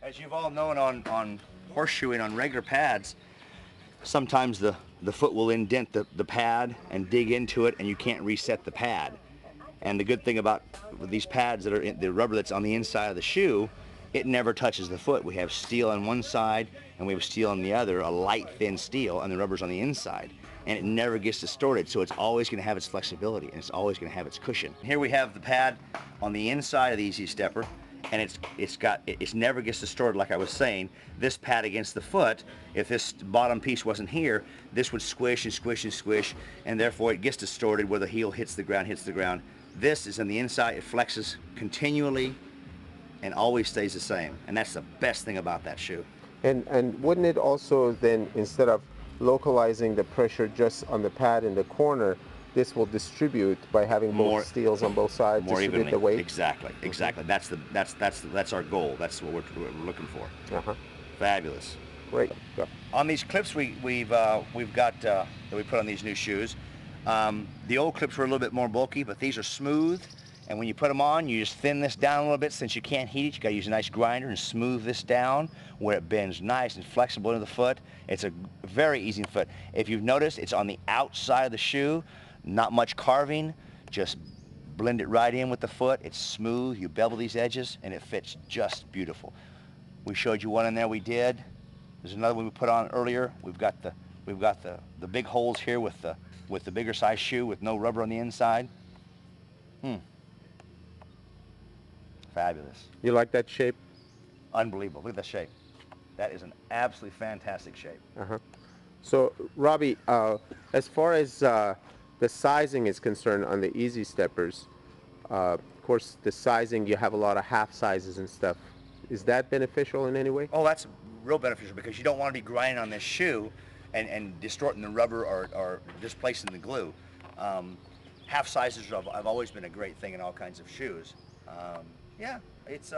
As you've all known on horseshoeing on regular pads, sometimes the foot will indent the pad and dig into it, and you can't reset the pad. And the good thing about these pads that are the rubber that's on the inside of the shoe, it never touches the foot. We have steel on one side and we have steel on the other, a light thin steel, and the rubber's on the inside. And it never gets distorted, so it's always going to have its flexibility and it's always going to have its cushion. Here we have the pad on the inside of the EZStepper, and it never gets distorted. Like I was saying, this pad against the foot, if this bottom piece wasn't here, this would squish and squish and squish, and therefore it gets distorted where the heel hits the ground, This is on the inside, it flexes continually and always stays the same, and that's the best thing about that shoe. And wouldn't it also then, instead of localizing the pressure just on the pad in the corner, this will distribute by having both steels on both sides, more distribute evenly. the weight? Exactly. That's our goal. That's what we're looking for. Fabulous. Great. On these clips we've got that we put on these new shoes, the old clips were a little bit more bulky, but these are smooth. And when you put them on, you just thin this down a little bit. Since you can't heat it, you got to use a nice grinder and smooth this down where it bends nice and flexible into the foot. It's a very easy foot. If you've noticed, it's on the outside of the shoe, not much carving, just blend it right in with the foot. It's smooth, you bevel these edges, and it fits just beautiful. We showed you one in there, we did. There's another one we put on earlier. We've got the big holes here with the bigger size shoe with no rubber on the inside. Fabulous. You like that shape? Unbelievable. Look at that shape. That is an absolutely fantastic shape. So, Robbie, as far as the sizing is concerned on the EZSteppers, of course, the sizing, you have a lot of half sizes and stuff. Is that beneficial in any way? Oh, that's real beneficial, because you don't want to be grinding on this shoe and distorting the rubber or displacing the glue. Half sizes have always been a great thing in all kinds of shoes. Yeah, it's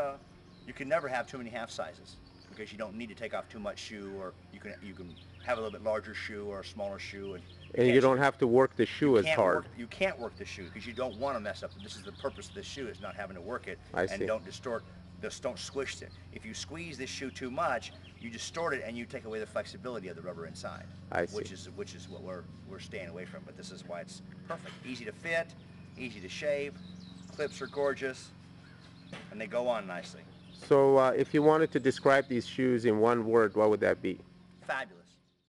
you can never have too many half sizes, because you don't need to take off too much shoe, or you can have a little bit larger shoe or a smaller shoe, and you don't have to work the shoe as hard. You can't work the shoe because you don't want to mess up. This is the purpose of this shoe, is not having to work it. I see. And don't distort. Just don't squish it. If you squeeze this shoe too much, you distort it and you take away the flexibility of the rubber inside. I see. Which is what we're staying away from. But this is why it's perfect. Easy to fit, easy to shave. Clips are gorgeous, and they go on nicely. So if you wanted to describe these shoes in one word, what would that be? Fabulous.